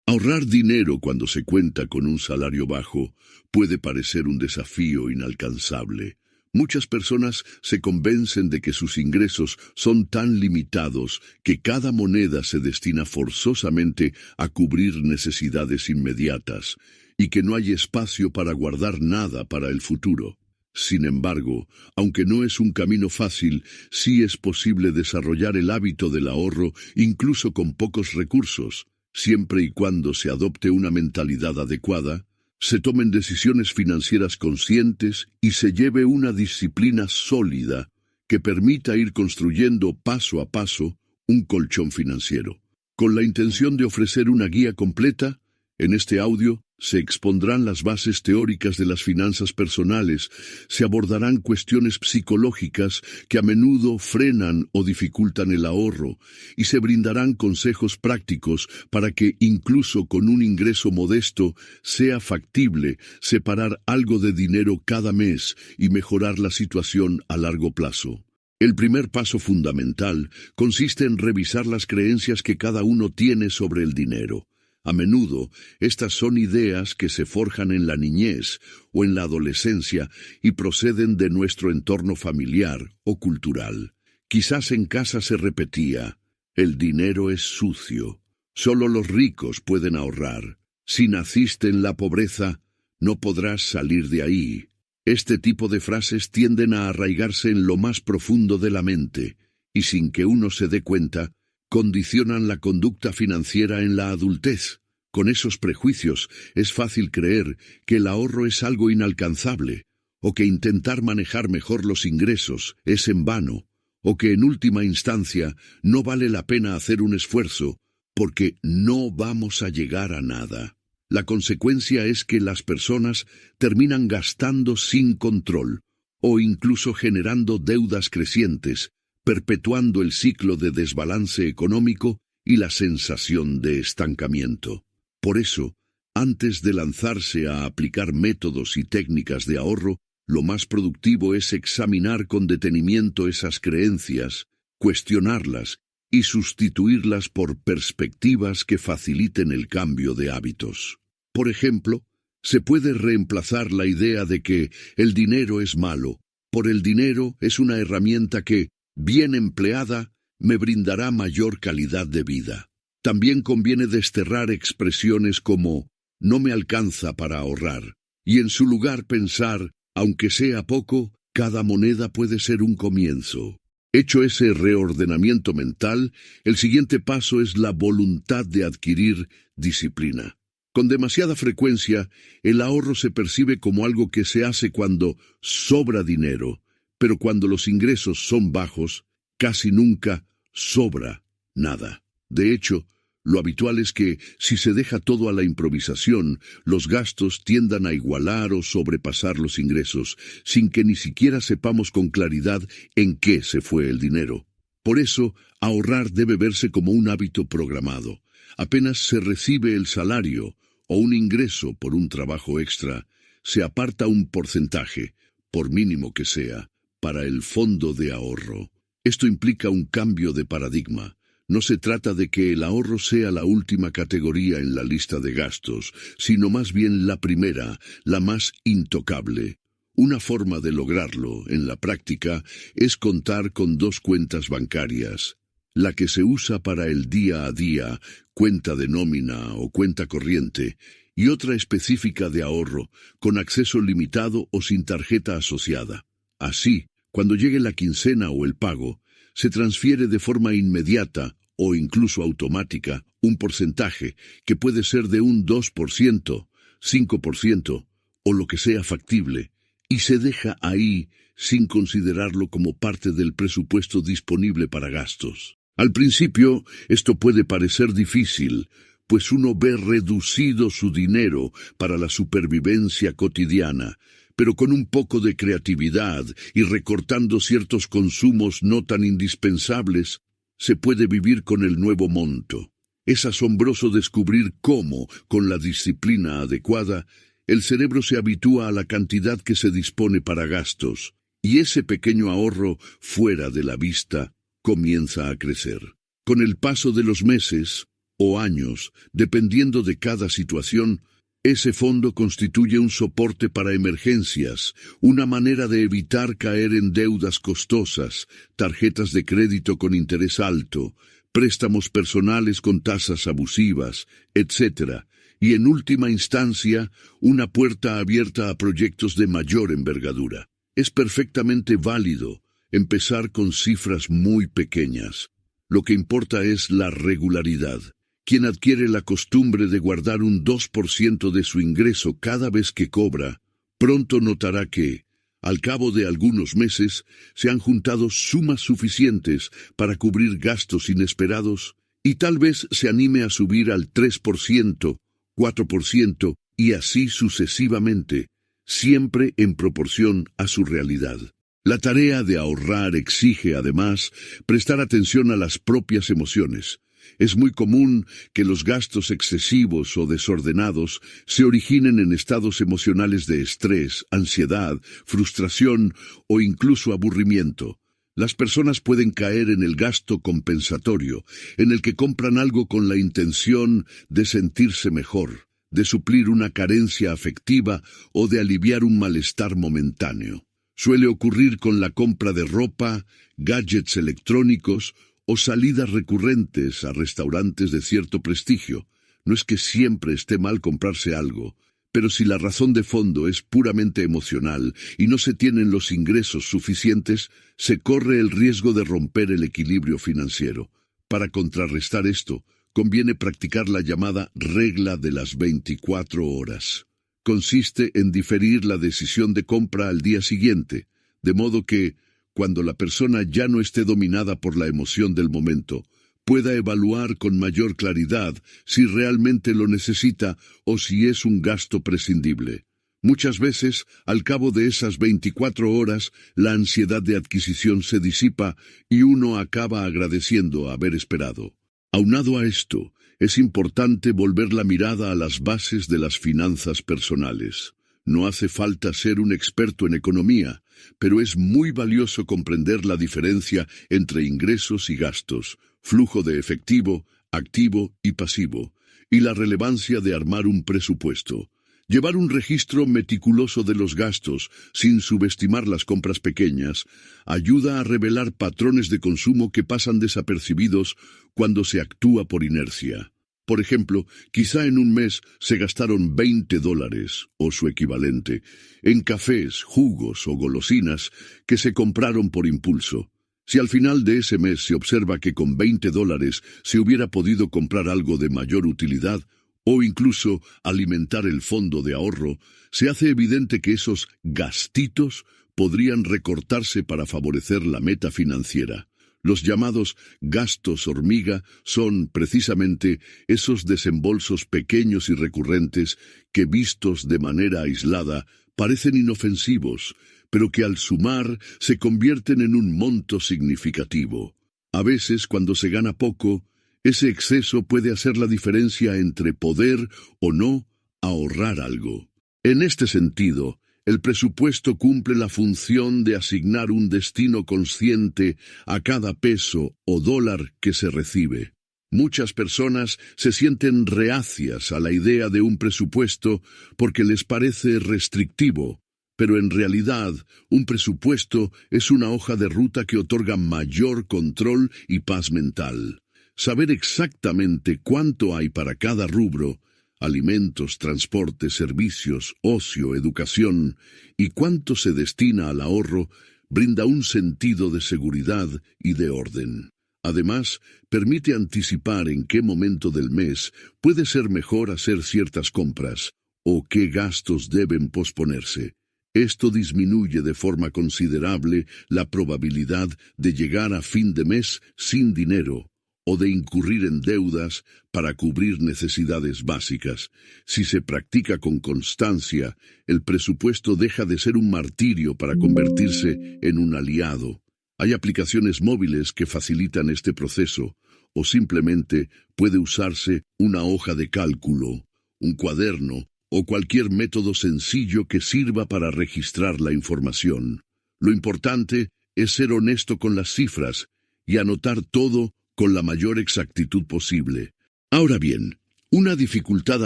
Ahorrar dinero cuando se cuenta con un salario bajo puede parecer un desafío inalcanzable. Muchas personas se convencen de que sus ingresos son tan limitados que cada moneda se destina forzosamente a cubrir necesidades inmediatas y que no hay espacio para guardar nada para el futuro. Sin embargo, aunque no es un camino fácil, sí es posible desarrollar el hábito del ahorro incluso con pocos recursos, siempre y cuando se adopte una mentalidad adecuada, se tomen decisiones financieras conscientes y se lleve una disciplina sólida que permita ir construyendo paso a paso un colchón financiero. Con la intención de ofrecer una guía completa, en este audio se expondrán las bases teóricas de las finanzas personales, se abordarán cuestiones psicológicas que a menudo frenan o dificultan el ahorro, y se brindarán consejos prácticos para que, incluso con un ingreso modesto, sea factible separar algo de dinero cada mes y mejorar la situación a largo plazo. El primer paso fundamental consiste en revisar las creencias que cada uno tiene sobre el dinero. A menudo, estas son ideas que se forjan en la niñez o en la adolescencia y proceden de nuestro entorno familiar o cultural. Quizás en casa se repetía: el dinero es sucio, solo los ricos pueden ahorrar. Si naciste en la pobreza, no podrás salir de ahí. Este tipo de frases tienden a arraigarse en lo más profundo de la mente, y sin que uno se dé cuenta, condicionan la conducta financiera en la adultez. Con esos prejuicios es fácil creer que el ahorro es algo inalcanzable, o que intentar manejar mejor los ingresos es en vano, o que en última instancia no vale la pena hacer un esfuerzo porque no vamos a llegar a nada. La consecuencia es que las personas terminan gastando sin control, o incluso generando deudas crecientes, perpetuando el ciclo de desbalance económico y la sensación de estancamiento. Por eso, antes de lanzarse a aplicar métodos y técnicas de ahorro, lo más productivo es examinar con detenimiento esas creencias, cuestionarlas y sustituirlas por perspectivas que faciliten el cambio de hábitos. Por ejemplo, se puede reemplazar la idea de que el dinero es malo por el dinero es una herramienta que, bien empleada, me brindará mayor calidad de vida. También conviene desterrar expresiones como no me alcanza para ahorrar, y en su lugar pensar, aunque sea poco, cada moneda puede ser un comienzo. Hecho ese reordenamiento mental, el siguiente paso es la voluntad de adquirir disciplina. Con demasiada frecuencia, el ahorro se percibe como algo que se hace cuando sobra dinero, pero cuando los ingresos son bajos, casi nunca sobra nada. De hecho, lo habitual es que, si se deja todo a la improvisación, los gastos tiendan a igualar o sobrepasar los ingresos, sin que ni siquiera sepamos con claridad en qué se fue el dinero. Por eso, ahorrar debe verse como un hábito programado. Apenas se recibe el salario o un ingreso por un trabajo extra, se aparta un porcentaje, por mínimo que sea, para el fondo de ahorro. Esto implica un cambio de paradigma. No se trata de que el ahorro sea la última categoría en la lista de gastos, sino más bien la primera, la más intocable. Una forma de lograrlo, en la práctica, es contar con dos cuentas bancarias. La que se usa para el día a día, cuenta de nómina o cuenta corriente, y otra específica de ahorro, con acceso limitado o sin tarjeta asociada. Así, cuando llegue la quincena o el pago, se transfiere de forma inmediata o incluso automática un porcentaje que puede ser de un 2%, 5% o lo que sea factible, y se deja ahí sin considerarlo como parte del presupuesto disponible para gastos. Al principio, esto puede parecer difícil, pues uno ve reducido su dinero para la supervivencia cotidiana, pero con un poco de creatividad y recortando ciertos consumos no tan indispensables, se puede vivir con el nuevo monto. Es asombroso descubrir cómo, con la disciplina adecuada, el cerebro se habitúa a la cantidad que se dispone para gastos, y ese pequeño ahorro fuera de la vista comienza a crecer. Con el paso de los meses, o años, dependiendo de cada situación, ese fondo constituye un soporte para emergencias, una manera de evitar caer en deudas costosas, tarjetas de crédito con interés alto, préstamos personales con tasas abusivas, etc., y en última instancia, una puerta abierta a proyectos de mayor envergadura. Es perfectamente válido empezar con cifras muy pequeñas. Lo que importa es la regularidad. Quien adquiere la costumbre de guardar un 2% de su ingreso cada vez que cobra, pronto notará que, al cabo de algunos meses, se han juntado sumas suficientes para cubrir gastos inesperados y tal vez se anime a subir al 3%, 4% y así sucesivamente, siempre en proporción a su realidad. La tarea de ahorrar exige, además, prestar atención a las propias emociones. Es muy común que los gastos excesivos o desordenados se originen en estados emocionales de estrés, ansiedad, frustración o incluso aburrimiento. Las personas pueden caer en el gasto compensatorio, en el que compran algo con la intención de sentirse mejor, de suplir una carencia afectiva o de aliviar un malestar momentáneo. Suele ocurrir con la compra de ropa, gadgets electrónicos o salidas recurrentes a restaurantes de cierto prestigio. No es que siempre esté mal comprarse algo, pero si la razón de fondo es puramente emocional y no se tienen los ingresos suficientes, se corre el riesgo de romper el equilibrio financiero. Para contrarrestar esto, conviene practicar la llamada regla de las 24 horas. Consiste en diferir la decisión de compra al día siguiente, de modo que, cuando la persona ya no esté dominada por la emoción del momento, pueda evaluar con mayor claridad si realmente lo necesita o si es un gasto prescindible. Muchas veces, al cabo de esas 24 horas, la ansiedad de adquisición se disipa y uno acaba agradeciendo haber esperado. Aunado a esto, es importante volver la mirada a las bases de las finanzas personales. No hace falta ser un experto en economía, pero es muy valioso comprender la diferencia entre ingresos y gastos, flujo de efectivo, activo y pasivo, y la relevancia de armar un presupuesto. Llevar un registro meticuloso de los gastos, sin subestimar las compras pequeñas, ayuda a revelar patrones de consumo que pasan desapercibidos cuando se actúa por inercia. Por ejemplo, quizá en un mes se gastaron $20, o su equivalente, en cafés, jugos o golosinas que se compraron por impulso. Si al final de ese mes se observa que con $20 se hubiera podido comprar algo de mayor utilidad, o incluso alimentar el fondo de ahorro, se hace evidente que esos gastitos podrían recortarse para favorecer la meta financiera. Los llamados gastos hormiga son, precisamente, esos desembolsos pequeños y recurrentes que, vistos de manera aislada, parecen inofensivos, pero que al sumar se convierten en un monto significativo. A veces, cuando se gana poco, ese exceso puede hacer la diferencia entre poder o no ahorrar algo. En este sentido, el presupuesto cumple la función de asignar un destino consciente a cada peso o dólar que se recibe. Muchas personas se sienten reacias a la idea de un presupuesto porque les parece restrictivo, pero en realidad un presupuesto es una hoja de ruta que otorga mayor control y paz mental. Saber exactamente cuánto hay para cada rubro, alimentos, transporte, servicios, ocio, educación, y cuánto se destina al ahorro, brinda un sentido de seguridad y de orden. Además, permite anticipar en qué momento del mes puede ser mejor hacer ciertas compras, o qué gastos deben posponerse. Esto disminuye de forma considerable la probabilidad de llegar a fin de mes sin dinero, o de incurrir en deudas para cubrir necesidades básicas. Si se practica con constancia, el presupuesto deja de ser un martirio para convertirse en un aliado. Hay aplicaciones móviles que facilitan este proceso, o simplemente puede usarse una hoja de cálculo, un cuaderno o cualquier método sencillo que sirva para registrar la información. Lo importante es ser honesto con las cifras y anotar todo con la mayor exactitud posible. Ahora bien, una dificultad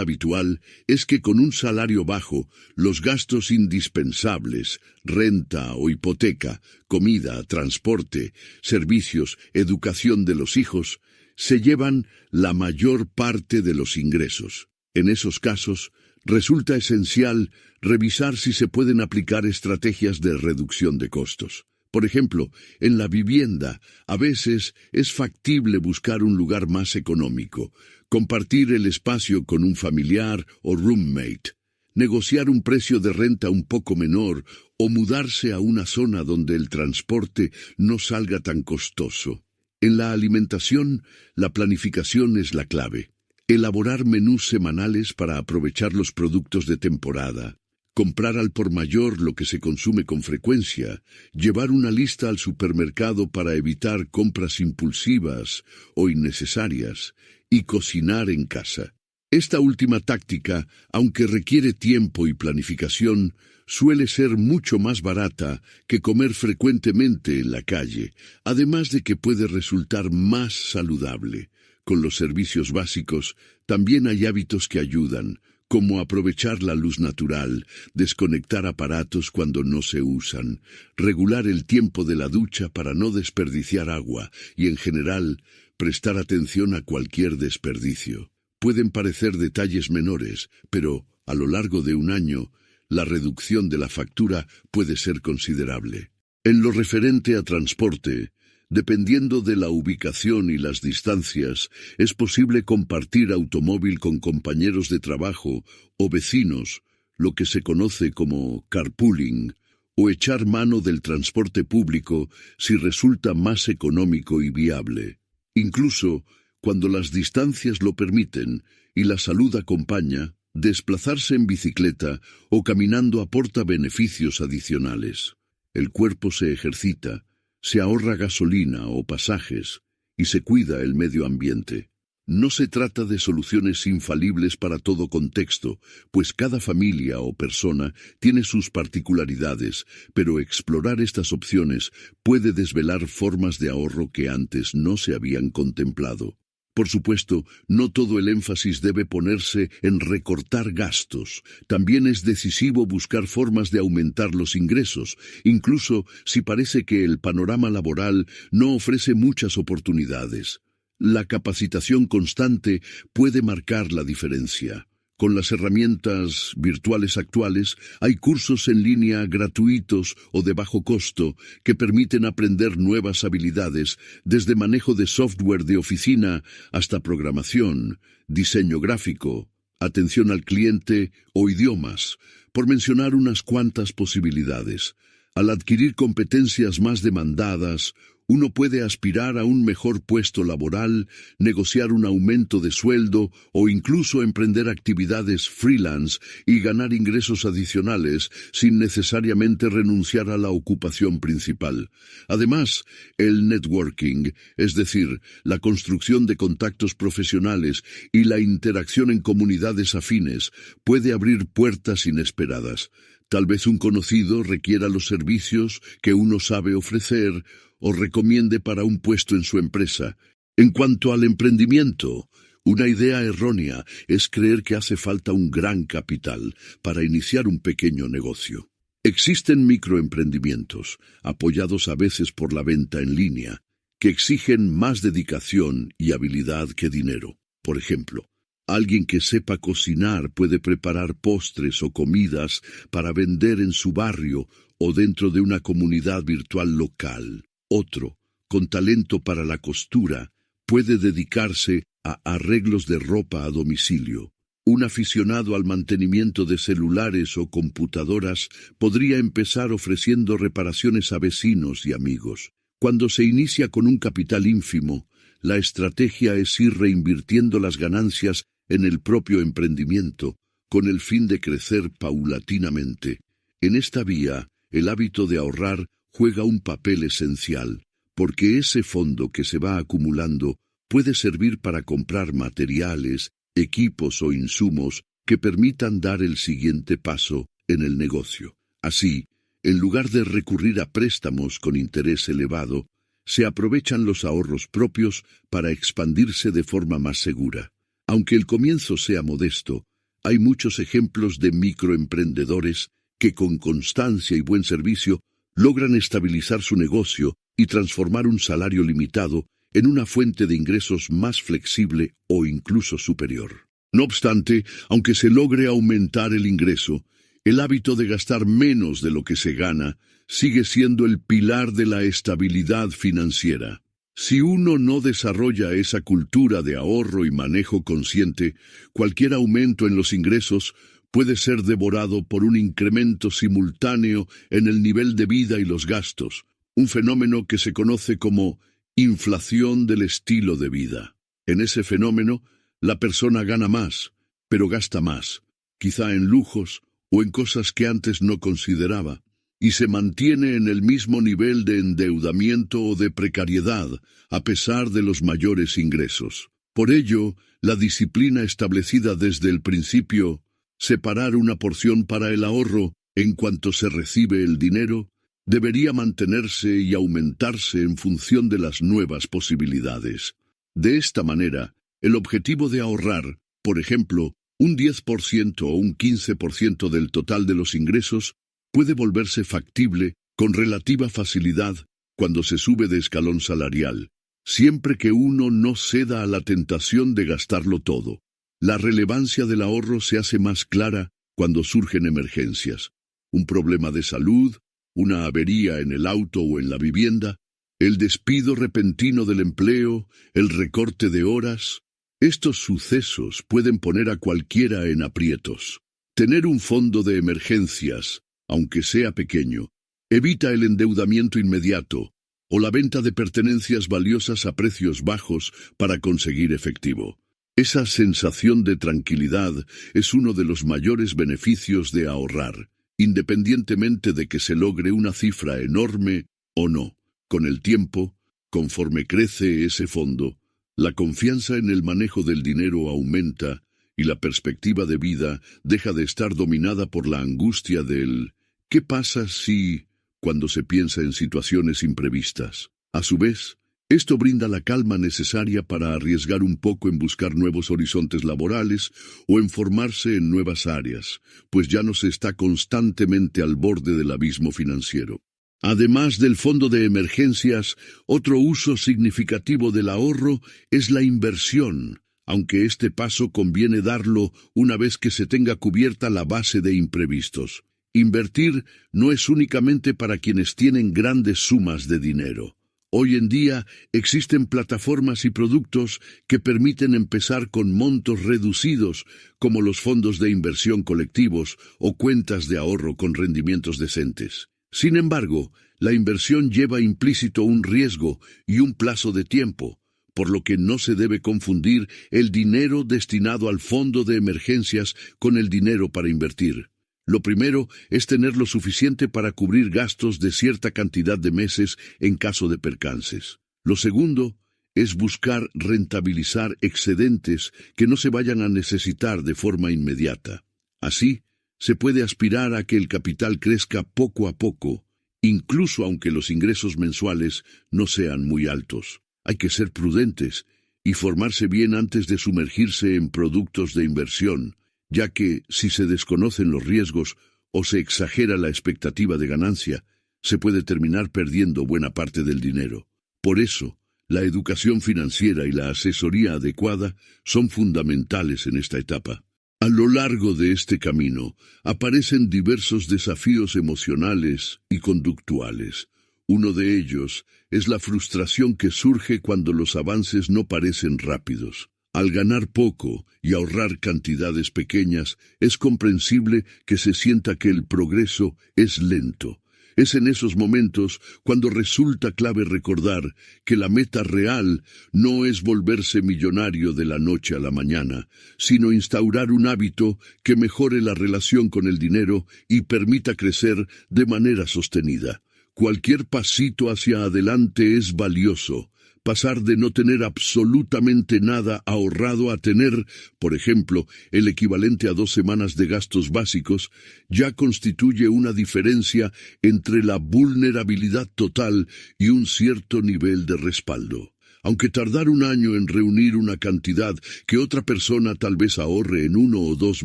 habitual es que con un salario bajo, los gastos indispensables, renta o hipoteca, comida, transporte, servicios, educación de los hijos, se llevan la mayor parte de los ingresos. En esos casos, resulta esencial revisar si se pueden aplicar estrategias de reducción de costos. Por ejemplo, en la vivienda, a veces es factible buscar un lugar más económico, compartir el espacio con un familiar o roommate, negociar un precio de renta un poco menor o mudarse a una zona donde el transporte no salga tan costoso. En la alimentación, la planificación es la clave. Elaborar menús semanales para aprovechar los productos de temporada, comprar al por mayor lo que se consume con frecuencia, llevar una lista al supermercado para evitar compras impulsivas o innecesarias, y cocinar en casa. Esta última táctica, aunque requiere tiempo y planificación, suele ser mucho más barata que comer frecuentemente en la calle, además de que puede resultar más saludable. Con los servicios básicos, también hay hábitos que ayudan, como aprovechar la luz natural, desconectar aparatos cuando no se usan, regular el tiempo de la ducha para no desperdiciar agua y, en general, prestar atención a cualquier desperdicio. Pueden parecer detalles menores, pero, a lo largo de un año, la reducción de la factura puede ser considerable. En lo referente a transporte, dependiendo de la ubicación y las distancias, es posible compartir automóvil con compañeros de trabajo o vecinos, lo que se conoce como carpooling, o echar mano del transporte público si resulta más económico y viable. Incluso, cuando las distancias lo permiten y la salud acompaña, desplazarse en bicicleta o caminando aporta beneficios adicionales. El cuerpo se ejercita, se ahorra gasolina o pasajes y se cuida el medio ambiente. No se trata de soluciones infalibles para todo contexto, pues cada familia o persona tiene sus particularidades, pero explorar estas opciones puede desvelar formas de ahorro que antes no se habían contemplado. Por supuesto, no todo el énfasis debe ponerse en recortar gastos. También es decisivo buscar formas de aumentar los ingresos, incluso si parece que el panorama laboral no ofrece muchas oportunidades. La capacitación constante puede marcar la diferencia. Con las herramientas virtuales actuales, hay cursos en línea gratuitos o de bajo costo que permiten aprender nuevas habilidades, desde manejo de software de oficina hasta programación, diseño gráfico, atención al cliente o idiomas, por mencionar unas cuantas posibilidades. Al adquirir competencias más demandadas, uno puede aspirar a un mejor puesto laboral, negociar un aumento de sueldo o incluso emprender actividades freelance y ganar ingresos adicionales sin necesariamente renunciar a la ocupación principal. Además, el networking, es decir, la construcción de contactos profesionales y la interacción en comunidades afines, puede abrir puertas inesperadas. Tal vez un conocido requiera los servicios que uno sabe ofrecer o recomiende para un puesto en su empresa. En cuanto al emprendimiento, una idea errónea es creer que hace falta un gran capital para iniciar un pequeño negocio. Existen microemprendimientos, apoyados a veces por la venta en línea, que exigen más dedicación y habilidad que dinero. Por ejemplo, alguien que sepa cocinar puede preparar postres o comidas para vender en su barrio o dentro de una comunidad virtual local. Otro, con talento para la costura, puede dedicarse a arreglos de ropa a domicilio. Un aficionado al mantenimiento de celulares o computadoras podría empezar ofreciendo reparaciones a vecinos y amigos. Cuando se inicia con un capital ínfimo, la estrategia es ir reinvirtiendo las ganancias en el propio emprendimiento, con el fin de crecer paulatinamente. En esta vía, el hábito de ahorrar juega un papel esencial, porque ese fondo que se va acumulando puede servir para comprar materiales, equipos o insumos que permitan dar el siguiente paso en el negocio. Así, en lugar de recurrir a préstamos con interés elevado, se aprovechan los ahorros propios para expandirse de forma más segura. Aunque el comienzo sea modesto, hay muchos ejemplos de microemprendedores que con constancia y buen servicio logran estabilizar su negocio y transformar un salario limitado en una fuente de ingresos más flexible o incluso superior. No obstante, aunque se logre aumentar el ingreso, el hábito de gastar menos de lo que se gana sigue siendo el pilar de la estabilidad financiera. Si uno no desarrolla esa cultura de ahorro y manejo consciente, cualquier aumento en los ingresos puede ser devorado por un incremento simultáneo en el nivel de vida y los gastos, un fenómeno que se conoce como inflación del estilo de vida. En ese fenómeno, la persona gana más, pero gasta más, quizá en lujos o en cosas que antes no consideraba, y se mantiene en el mismo nivel de endeudamiento o de precariedad, a pesar de los mayores ingresos. Por ello, la disciplina establecida desde el principio, separar una porción para el ahorro en cuanto se recibe el dinero, debería mantenerse y aumentarse en función de las nuevas posibilidades. De esta manera, el objetivo de ahorrar, por ejemplo, un 10% o un 15% del total de los ingresos, puede volverse factible con relativa facilidad cuando se sube de escalón salarial, siempre que uno no ceda a la tentación de gastarlo todo. La relevancia del ahorro se hace más clara cuando surgen emergencias. Un problema de salud, una avería en el auto o en la vivienda, el despido repentino del empleo, el recorte de horas. Estos sucesos pueden poner a cualquiera en aprietos. Tener un fondo de emergencias, aunque sea pequeño, evita el endeudamiento inmediato o la venta de pertenencias valiosas a precios bajos para conseguir efectivo. Esa sensación de tranquilidad es uno de los mayores beneficios de ahorrar, independientemente de que se logre una cifra enorme o no. Con el tiempo, conforme crece ese fondo, la confianza en el manejo del dinero aumenta y la perspectiva de vida deja de estar dominada por la angustia del ¿qué pasa si? Cuando se piensa en situaciones imprevistas. A su vez, esto brinda la calma necesaria para arriesgar un poco en buscar nuevos horizontes laborales o en formarse en nuevas áreas, pues ya no se está constantemente al borde del abismo financiero. Además del fondo de emergencias, otro uso significativo del ahorro es la inversión, aunque este paso conviene darlo una vez que se tenga cubierta la base de imprevistos. Invertir no es únicamente para quienes tienen grandes sumas de dinero. Hoy en día existen plataformas y productos que permiten empezar con montos reducidos, como los fondos de inversión colectivos o cuentas de ahorro con rendimientos decentes. Sin embargo, la inversión lleva implícito un riesgo y un plazo de tiempo, por lo que no se debe confundir el dinero destinado al fondo de emergencias con el dinero para invertir. Lo primero es tener lo suficiente para cubrir gastos de cierta cantidad de meses en caso de percances. Lo segundo es buscar rentabilizar excedentes que no se vayan a necesitar de forma inmediata. Así, se puede aspirar a que el capital crezca poco a poco, incluso aunque los ingresos mensuales no sean muy altos. Hay que ser prudentes y formarse bien antes de sumergirse en productos de inversión, ya que, si se desconocen los riesgos o se exagera la expectativa de ganancia, se puede terminar perdiendo buena parte del dinero. Por eso, la educación financiera y la asesoría adecuada son fundamentales en esta etapa. A lo largo de este camino, aparecen diversos desafíos emocionales y conductuales. Uno de ellos es la frustración que surge cuando los avances no parecen rápidos. Al ganar poco y ahorrar cantidades pequeñas, es comprensible que se sienta que el progreso es lento. Es en esos momentos cuando resulta clave recordar que la meta real no es volverse millonario de la noche a la mañana, sino instaurar un hábito que mejore la relación con el dinero y permita crecer de manera sostenida. Cualquier pasito hacia adelante es valioso. Pasar de no tener absolutamente nada ahorrado a tener, por ejemplo, el equivalente a 2 semanas de gastos básicos, ya constituye una diferencia entre la vulnerabilidad total y un cierto nivel de respaldo. Aunque tardar un año en reunir una cantidad que otra persona tal vez ahorre en 1 o 2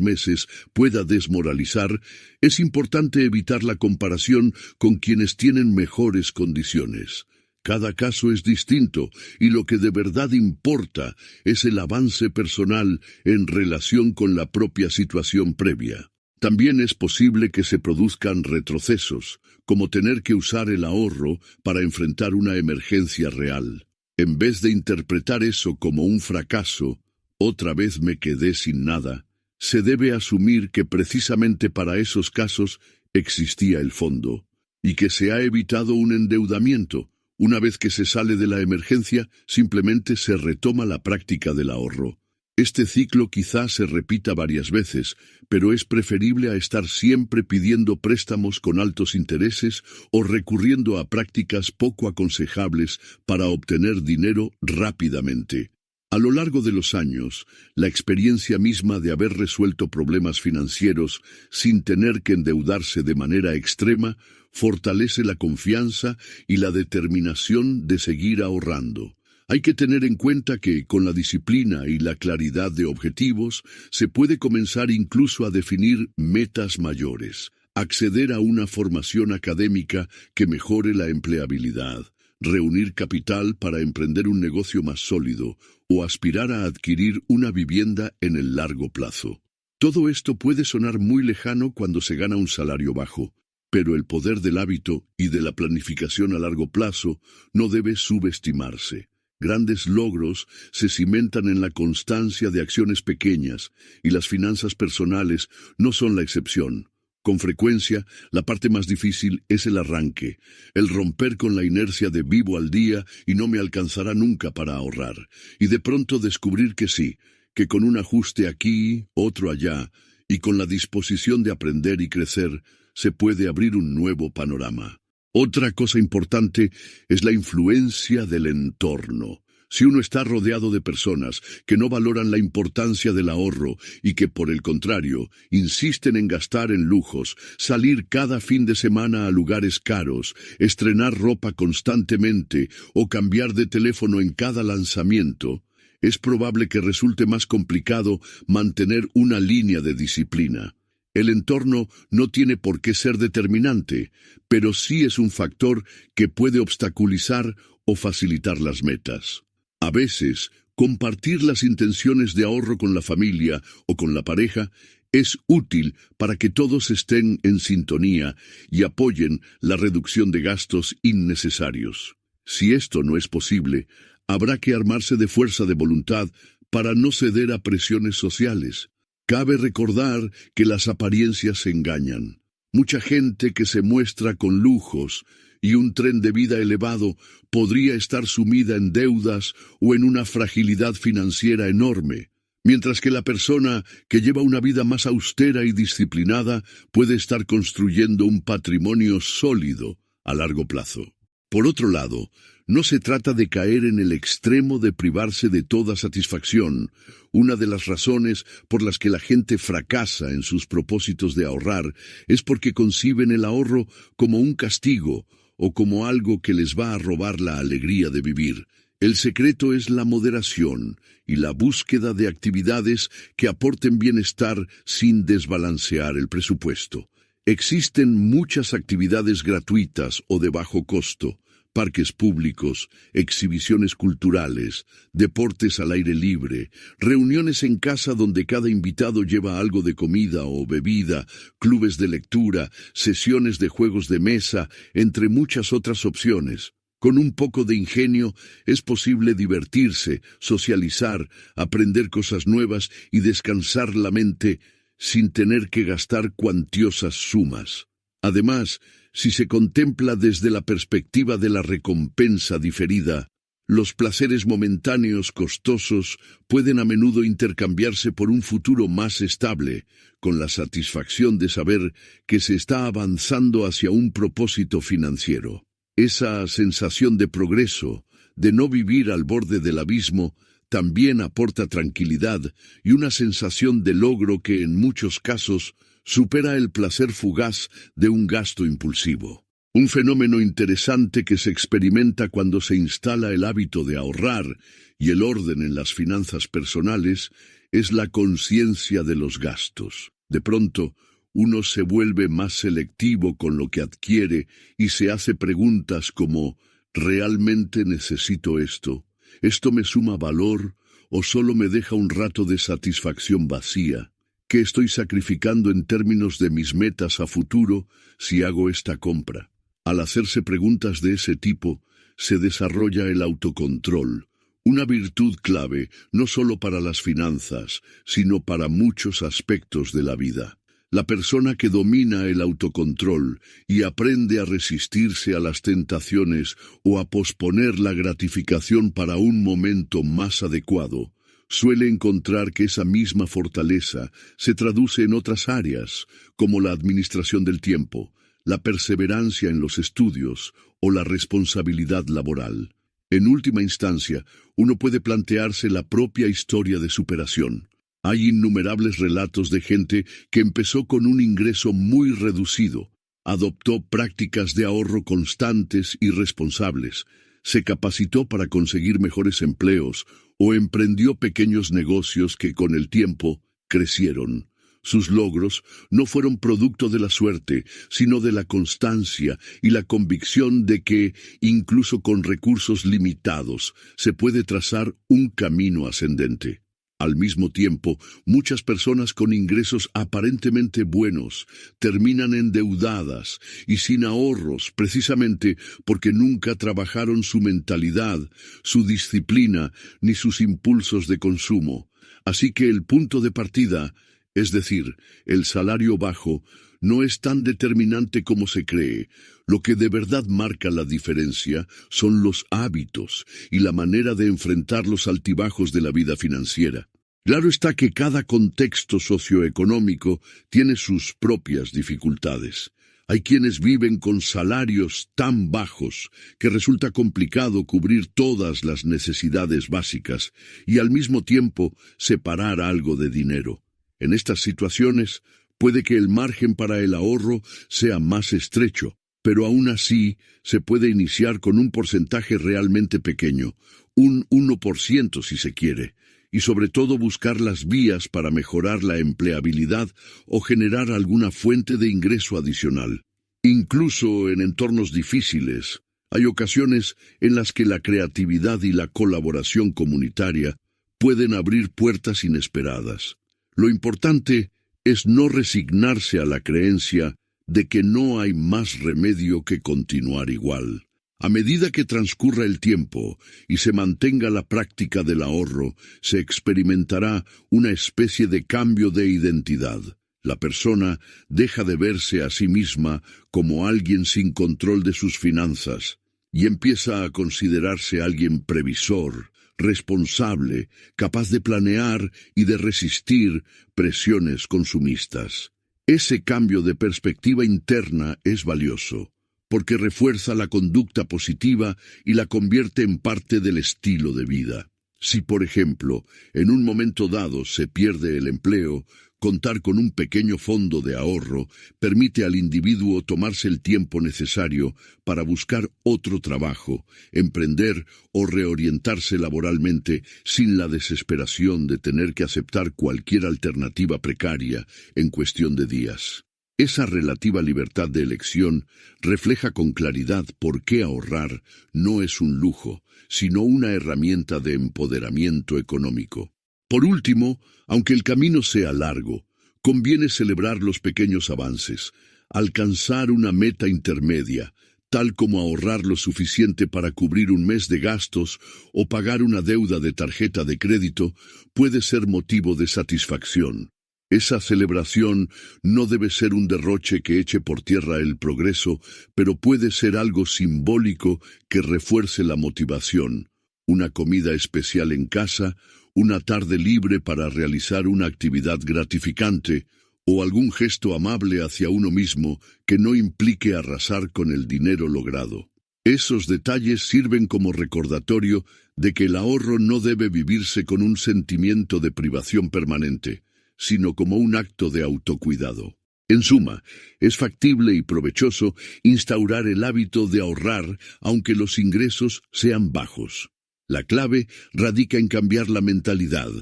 meses pueda desmoralizar, es importante evitar la comparación con quienes tienen mejores condiciones. Cada caso es distinto y lo que de verdad importa es el avance personal en relación con la propia situación previa. También es posible que se produzcan retrocesos, como tener que usar el ahorro para enfrentar una emergencia real. En vez de interpretar eso como un fracaso, otra vez me quedé sin nada, se debe asumir que precisamente para esos casos existía el fondo, y que se ha evitado un endeudamiento. Una vez que se sale de la emergencia, simplemente se retoma la práctica del ahorro. Este ciclo quizá se repita varias veces, pero es preferible a estar siempre pidiendo préstamos con altos intereses o recurriendo a prácticas poco aconsejables para obtener dinero rápidamente. A lo largo de los años, la experiencia misma de haber resuelto problemas financieros sin tener que endeudarse de manera extrema fortalece la confianza y la determinación de seguir ahorrando. Hay que tener en cuenta que, con la disciplina y la claridad de objetivos, se puede comenzar incluso a definir metas mayores, acceder a una formación académica que mejore la empleabilidad, reunir capital para emprender un negocio más sólido o aspirar a adquirir una vivienda en el largo plazo. Todo esto puede sonar muy lejano cuando se gana un salario bajo, pero el poder del hábito y de la planificación a largo plazo no debe subestimarse. Grandes logros se cimentan en la constancia de acciones pequeñas, y las finanzas personales no son la excepción. Con frecuencia, la parte más difícil es el arranque, el romper con la inercia de vivo al día y no me alcanzará nunca para ahorrar, y de pronto descubrir que sí, que con un ajuste aquí, otro allá, y con la disposición de aprender y crecer, se puede abrir un nuevo panorama. Otra cosa importante es la influencia del entorno. Si uno está rodeado de personas que no valoran la importancia del ahorro y que, por el contrario, insisten en gastar en lujos, salir cada fin de semana a lugares caros, estrenar ropa constantemente o cambiar de teléfono en cada lanzamiento, es probable que resulte más complicado mantener una línea de disciplina. El entorno no tiene por qué ser determinante, pero sí es un factor que puede obstaculizar o facilitar las metas. A veces, compartir las intenciones de ahorro con la familia o con la pareja es útil para que todos estén en sintonía y apoyen la reducción de gastos innecesarios. Si esto no es posible, habrá que armarse de fuerza de voluntad para no ceder a presiones sociales. Cabe recordar que las apariencias engañan. Mucha gente que se muestra con lujos y un tren de vida elevado podría estar sumida en deudas o en una fragilidad financiera enorme, mientras que la persona que lleva una vida más austera y disciplinada puede estar construyendo un patrimonio sólido a largo plazo. Por otro lado, no se trata de caer en el extremo de privarse de toda satisfacción. Una de las razones por las que la gente fracasa en sus propósitos de ahorrar es porque conciben el ahorro como un castigo o como algo que les va a robar la alegría de vivir. El secreto es la moderación y la búsqueda de actividades que aporten bienestar sin desbalancear el presupuesto. Existen muchas actividades gratuitas o de bajo costo, parques públicos, exhibiciones culturales, deportes al aire libre, reuniones en casa donde cada invitado lleva algo de comida o bebida, clubes de lectura, sesiones de juegos de mesa, entre muchas otras opciones. Con un poco de ingenio es posible divertirse, socializar, aprender cosas nuevas y descansar la mente sin tener que gastar cuantiosas sumas. Además, si se contempla desde la perspectiva de la recompensa diferida, los placeres momentáneos costosos pueden a menudo intercambiarse por un futuro más estable, con la satisfacción de saber que se está avanzando hacia un propósito financiero. Esa sensación de progreso, de no vivir al borde del abismo, también aporta tranquilidad y una sensación de logro que en muchos casos supera el placer fugaz de un gasto impulsivo. Un fenómeno interesante que se experimenta cuando se instala el hábito de ahorrar y el orden en las finanzas personales es la conciencia de los gastos. De pronto, uno se vuelve más selectivo con lo que adquiere y se hace preguntas como ¿realmente necesito esto? ¿Esto me suma valor o solo me deja un rato de satisfacción vacía? ¿Qué estoy sacrificando en términos de mis metas a futuro si hago esta compra? Al hacerse preguntas de ese tipo, se desarrolla el autocontrol, una virtud clave no solo para las finanzas, sino para muchos aspectos de la vida. La persona que domina el autocontrol y aprende a resistirse a las tentaciones o a posponer la gratificación para un momento más adecuado, suele encontrar que esa misma fortaleza se traduce en otras áreas, como la administración del tiempo, la perseverancia en los estudios o la responsabilidad laboral. En última instancia, uno puede plantearse la propia historia de superación. Hay innumerables relatos de gente que empezó con un ingreso muy reducido, adoptó prácticas de ahorro constantes y responsables, se capacitó para conseguir mejores empleos o emprendió pequeños negocios que con el tiempo crecieron. Sus logros no fueron producto de la suerte, sino de la constancia y la convicción de que, incluso con recursos limitados, se puede trazar un camino ascendente. Al mismo tiempo, muchas personas con ingresos aparentemente buenos terminan endeudadas y sin ahorros precisamente porque nunca trabajaron su mentalidad, su disciplina ni sus impulsos de consumo. Así que el punto de partida, es decir, el salario bajo, no es tan determinante como se cree. Lo que de verdad marca la diferencia son los hábitos y la manera de enfrentar los altibajos de la vida financiera. Claro está que cada contexto socioeconómico tiene sus propias dificultades. Hay quienes viven con salarios tan bajos que resulta complicado cubrir todas las necesidades básicas y al mismo tiempo separar algo de dinero. En estas situaciones, puede que el margen para el ahorro sea más estrecho, pero aún así se puede iniciar con un porcentaje realmente pequeño, un 1% si se quiere, y sobre todo buscar las vías para mejorar la empleabilidad o generar alguna fuente de ingreso adicional. Incluso en entornos difíciles, hay ocasiones en las que la creatividad y la colaboración comunitaria pueden abrir puertas inesperadas. Lo importante es no resignarse a la creencia de que no hay más remedio que continuar igual. A medida que transcurra el tiempo y se mantenga la práctica del ahorro, se experimentará una especie de cambio de identidad. La persona deja de verse a sí misma como alguien sin control de sus finanzas y empieza a considerarse alguien previsor, responsable, capaz de planear y de resistir presiones consumistas. Ese cambio de perspectiva interna es valioso, porque refuerza la conducta positiva y la convierte en parte del estilo de vida. Si, por ejemplo, en un momento dado se pierde el empleo, contar con un pequeño fondo de ahorro permite al individuo tomarse el tiempo necesario para buscar otro trabajo, emprender o reorientarse laboralmente sin la desesperación de tener que aceptar cualquier alternativa precaria en cuestión de días. Esa relativa libertad de elección refleja con claridad por qué ahorrar no es un lujo, sino una herramienta de empoderamiento económico. Por último, aunque el camino sea largo, conviene celebrar los pequeños avances, alcanzar una meta intermedia, tal como ahorrar lo suficiente para cubrir un mes de gastos o pagar una deuda de tarjeta de crédito, puede ser motivo de satisfacción. Esa celebración no debe ser un derroche que eche por tierra el progreso, pero puede ser algo simbólico que refuerce la motivación. Una comida especial en casa, una tarde libre para realizar una actividad gratificante o algún gesto amable hacia uno mismo que no implique arrasar con el dinero logrado. Esos detalles sirven como recordatorio de que el ahorro no debe vivirse con un sentimiento de privación permanente, sino como un acto de autocuidado. En suma, es factible y provechoso instaurar el hábito de ahorrar aunque los ingresos sean bajos. La clave radica en cambiar la mentalidad,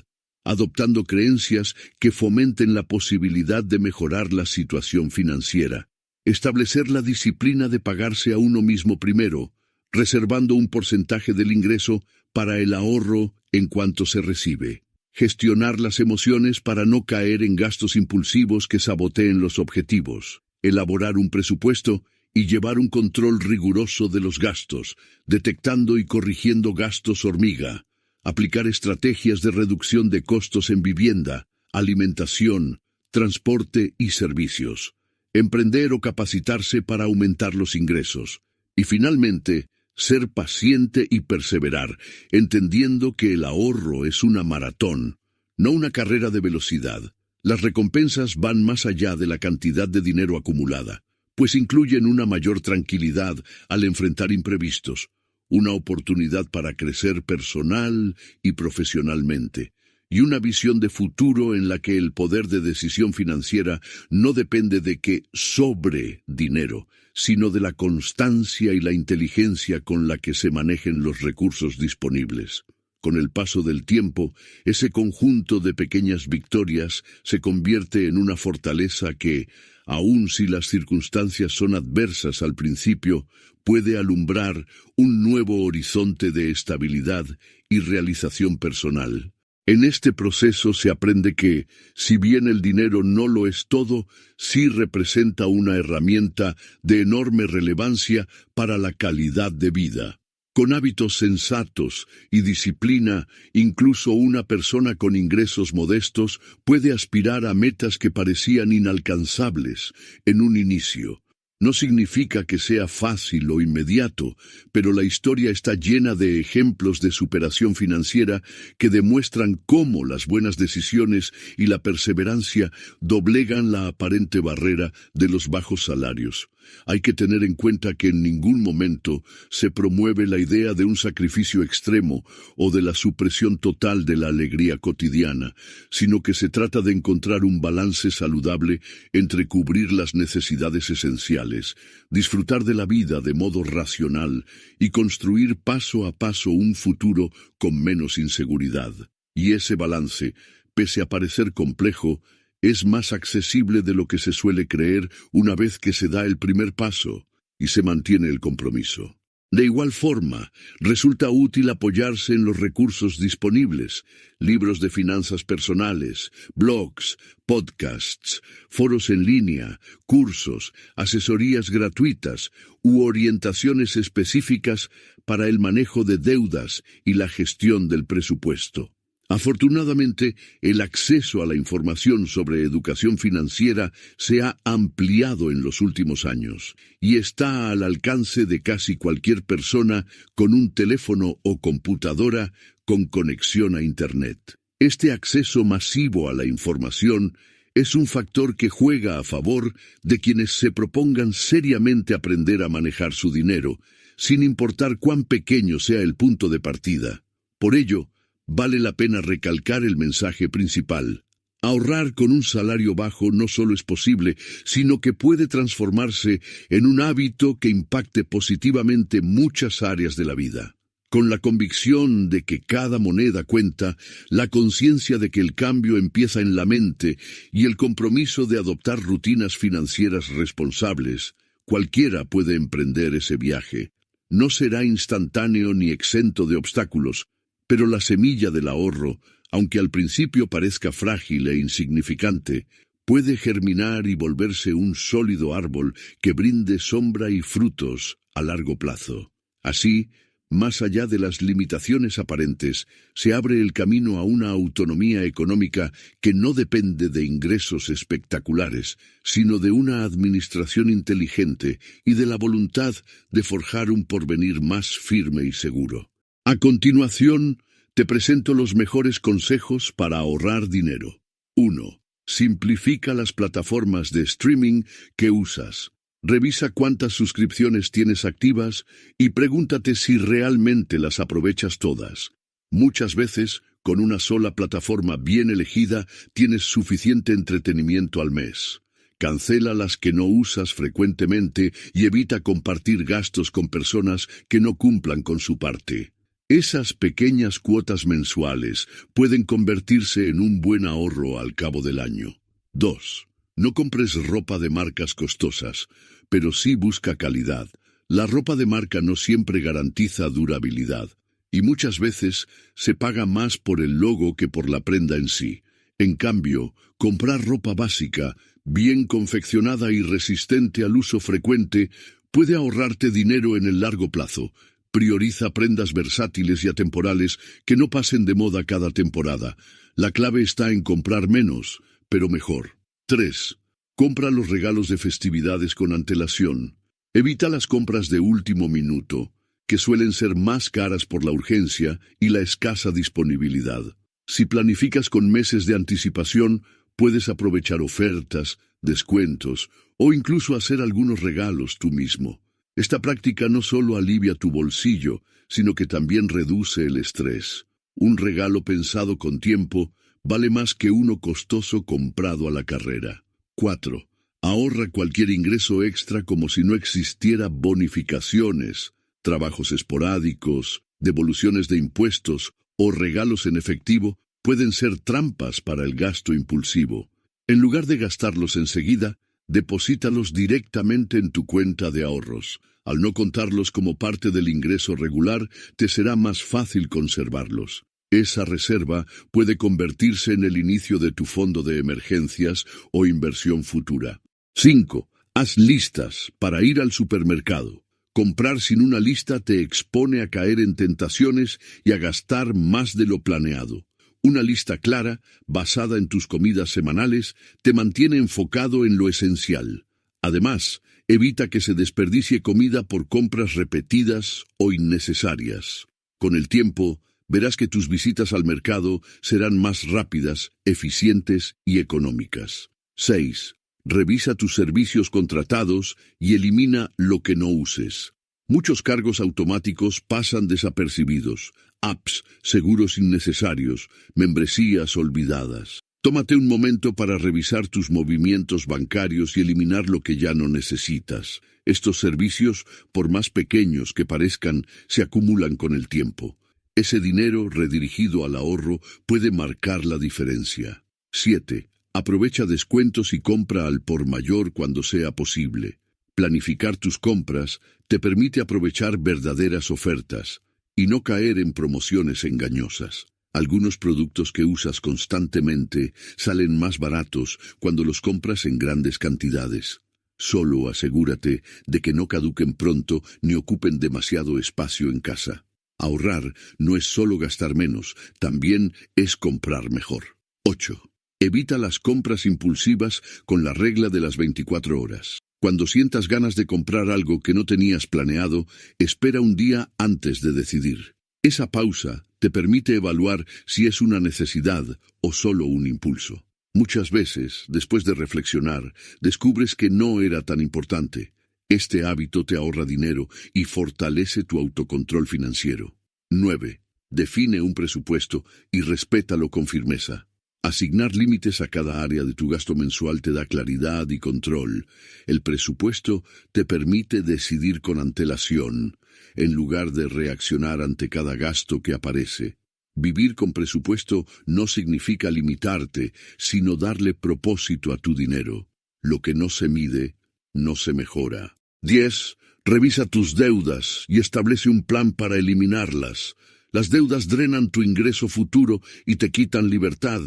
adoptando creencias que fomenten la posibilidad de mejorar la situación financiera. Establecer la disciplina de pagarse a uno mismo primero, reservando un porcentaje del ingreso para el ahorro en cuanto se recibe. Gestionar las emociones para no caer en gastos impulsivos que saboteen los objetivos. Elaborar un presupuesto y llevar un control riguroso de los gastos, detectando y corrigiendo gastos hormiga. Aplicar estrategias de reducción de costos en vivienda, alimentación, transporte y servicios. Emprender o capacitarse para aumentar los ingresos. Y finalmente, ser paciente y perseverar, entendiendo que el ahorro es una maratón, no una carrera de velocidad. Las recompensas van más allá de la cantidad de dinero acumulada, pues incluyen una mayor tranquilidad al enfrentar imprevistos, una oportunidad para crecer personal y profesionalmente, y una visión de futuro en la que el poder de decisión financiera no depende de que sobre dinero, sino de la constancia y la inteligencia con la que se manejen los recursos disponibles. Con el paso del tiempo, ese conjunto de pequeñas victorias se convierte en una fortaleza que, aun si las circunstancias son adversas al principio, puede alumbrar un nuevo horizonte de estabilidad y realización personal. En este proceso se aprende que, si bien el dinero no lo es todo, sí representa una herramienta de enorme relevancia para la calidad de vida. Con hábitos sensatos y disciplina, incluso una persona con ingresos modestos puede aspirar a metas que parecían inalcanzables en un inicio. No significa que sea fácil o inmediato, pero la historia está llena de ejemplos de superación financiera que demuestran cómo las buenas decisiones y la perseverancia doblegan la aparente barrera de los bajos salarios. Hay que tener en cuenta que en ningún momento se promueve la idea de un sacrificio extremo o de la supresión total de la alegría cotidiana, sino que se trata de encontrar un balance saludable entre cubrir las necesidades esenciales, disfrutar de la vida de modo racional y construir paso a paso un futuro con menos inseguridad. Y ese balance, pese a parecer complejo, es más accesible de lo que se suele creer una vez que se da el primer paso y se mantiene el compromiso. De igual forma, resulta útil apoyarse en los recursos disponibles, libros de finanzas personales, blogs, podcasts, foros en línea, cursos, asesorías gratuitas u orientaciones específicas para el manejo de deudas y la gestión del presupuesto. Afortunadamente, el acceso a la información sobre educación financiera se ha ampliado en los últimos años y está al alcance de casi cualquier persona con un teléfono o computadora con conexión a Internet. Este acceso masivo a la información es un factor que juega a favor de quienes se propongan seriamente aprender a manejar su dinero, sin importar cuán pequeño sea el punto de partida. Por ello, vale la pena recalcar el mensaje principal. Ahorrar con un salario bajo no solo es posible, sino que puede transformarse en un hábito que impacte positivamente muchas áreas de la vida. Con la convicción de que cada moneda cuenta, la conciencia de que el cambio empieza en la mente y el compromiso de adoptar rutinas financieras responsables, cualquiera puede emprender ese viaje. No será instantáneo ni exento de obstáculos, pero la semilla del ahorro, aunque al principio parezca frágil e insignificante, puede germinar y volverse un sólido árbol que brinde sombra y frutos a largo plazo. Así, más allá de las limitaciones aparentes, se abre el camino a una autonomía económica que no depende de ingresos espectaculares, sino de una administración inteligente y de la voluntad de forjar un porvenir más firme y seguro. A continuación, te presento los mejores consejos para ahorrar dinero. 1. Simplifica las plataformas de streaming que usas. Revisa cuántas suscripciones tienes activas y pregúntate si realmente las aprovechas todas. Muchas veces, con una sola plataforma bien elegida, tienes suficiente entretenimiento al mes. Cancela las que no usas frecuentemente y evita compartir gastos con personas que no cumplan con su parte. Esas pequeñas cuotas mensuales pueden convertirse en un buen ahorro al cabo del año. 2. No compres ropa de marcas costosas, pero sí busca calidad. La ropa de marca no siempre garantiza durabilidad, y muchas veces se paga más por el logo que por la prenda en sí. En cambio, comprar ropa básica, bien confeccionada y resistente al uso frecuente, puede ahorrarte dinero en el largo plazo. Prioriza prendas versátiles y atemporales que no pasen de moda cada temporada. La clave está en comprar menos, pero mejor. 3. Compra los regalos de festividades con antelación. Evita las compras de último minuto, que suelen ser más caras por la urgencia y la escasa disponibilidad. Si planificas con meses de anticipación, puedes aprovechar ofertas, descuentos o incluso hacer algunos regalos tú mismo. Esta práctica no solo alivia tu bolsillo, sino que también reduce el estrés. Un regalo pensado con tiempo vale más que uno costoso comprado a la carrera. 4. Ahorra cualquier ingreso extra como si no existiera bonificaciones, trabajos esporádicos, devoluciones de impuestos o regalos en efectivo pueden ser trampas para el gasto impulsivo. En lugar de gastarlos enseguida, deposítalos directamente en tu cuenta de ahorros. Al no contarlos como parte del ingreso regular, te será más fácil conservarlos. Esa reserva puede convertirse en el inicio de tu fondo de emergencias o inversión futura. 5. Haz listas para ir al supermercado. Comprar sin una lista te expone a caer en tentaciones y a gastar más de lo planeado. Una lista clara, basada en tus comidas semanales, te mantiene enfocado en lo esencial. Además, evita que se desperdicie comida por compras repetidas o innecesarias. Con el tiempo, verás que tus visitas al mercado serán más rápidas, eficientes y económicas. 6. Revisa tus servicios contratados y elimina lo que no uses. Muchos cargos automáticos pasan desapercibidos. Apps, seguros innecesarios, membresías olvidadas. Tómate un momento para revisar tus movimientos bancarios y eliminar lo que ya no necesitas. Estos servicios, por más pequeños que parezcan, se acumulan con el tiempo. Ese dinero redirigido al ahorro puede marcar la diferencia. 7. Aprovecha descuentos y compra al por mayor cuando sea posible. Planificar tus compras te permite aprovechar verdaderas ofertas y no caer en promociones engañosas. Algunos productos que usas constantemente salen más baratos cuando los compras en grandes cantidades. Solo asegúrate de que no caduquen pronto ni ocupen demasiado espacio en casa. Ahorrar no es solo gastar menos, también es comprar mejor. 8. Evita las compras impulsivas con la regla de las 24 horas. Cuando sientas ganas de comprar algo que no tenías planeado, espera un día antes de decidir. Esa pausa te permite evaluar si es una necesidad o solo un impulso. Muchas veces, después de reflexionar, descubres que no era tan importante. Este hábito te ahorra dinero y fortalece tu autocontrol financiero. 9. Define un presupuesto y respétalo con firmeza. Asignar límites a cada área de tu gasto mensual te da claridad y control. El presupuesto te permite decidir con antelación, en lugar de reaccionar ante cada gasto que aparece. Vivir con presupuesto no significa limitarte, sino darle propósito a tu dinero. Lo que no se mide, no se mejora. 10. Revisa tus deudas y establece un plan para eliminarlas. Las deudas drenan tu ingreso futuro y te quitan libertad.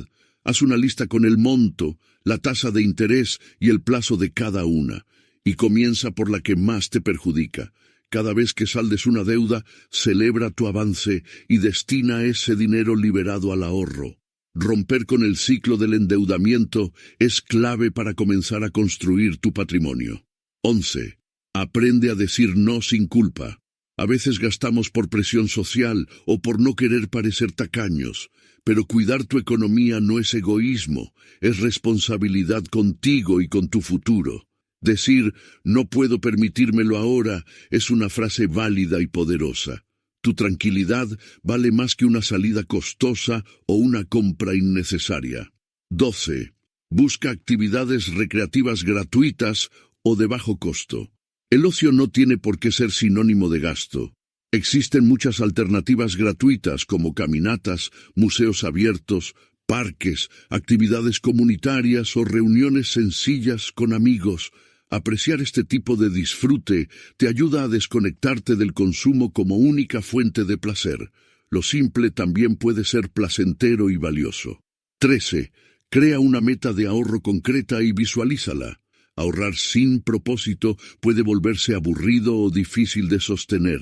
Haz una lista con el monto, la tasa de interés y el plazo de cada una, y comienza por la que más te perjudica. Cada vez que saldes una deuda, celebra tu avance y destina ese dinero liberado al ahorro. Romper con el ciclo del endeudamiento es clave para comenzar a construir tu patrimonio. 11. Aprende a decir no sin culpa. A veces gastamos por presión social o por no querer parecer tacaños, pero cuidar tu economía no es egoísmo, es responsabilidad contigo y con tu futuro. Decir «no puedo permitírmelo ahora» es una frase válida y poderosa. Tu tranquilidad vale más que una salida costosa o una compra innecesaria. 12. Busca actividades recreativas gratuitas o de bajo costo. El ocio no tiene por qué ser sinónimo de gasto. Existen muchas alternativas gratuitas como caminatas, museos abiertos, parques, actividades comunitarias o reuniones sencillas con amigos. Apreciar este tipo de disfrute te ayuda a desconectarte del consumo como única fuente de placer. Lo simple también puede ser placentero y valioso. 13. Crea una meta de ahorro concreta y visualízala. Ahorrar sin propósito puede volverse aburrido o difícil de sostener,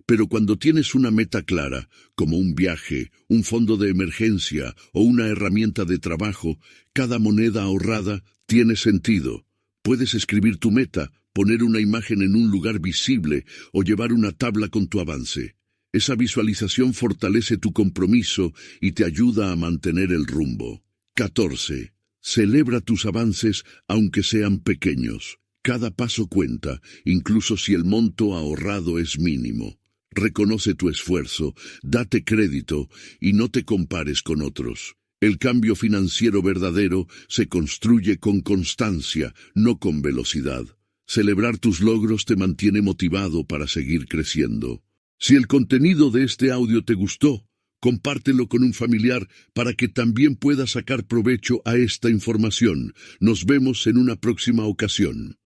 pero cuando tienes una meta clara, como un viaje, un fondo de emergencia o una herramienta de trabajo, cada moneda ahorrada tiene sentido. Puedes escribir tu meta, poner una imagen en un lugar visible o llevar una tabla con tu avance. Esa visualización fortalece tu compromiso y te ayuda a mantener el rumbo. 14. Celebra tus avances aunque sean pequeños. Cada paso cuenta, incluso si el monto ahorrado es mínimo. Reconoce tu esfuerzo, date crédito y no te compares con otros. El cambio financiero verdadero se construye con constancia, no con velocidad. Celebrar tus logros te mantiene motivado para seguir creciendo. Si el contenido de este audio te gustó, compártelo con un familiar para que también pueda sacar provecho a esta información. Nos vemos en una próxima ocasión.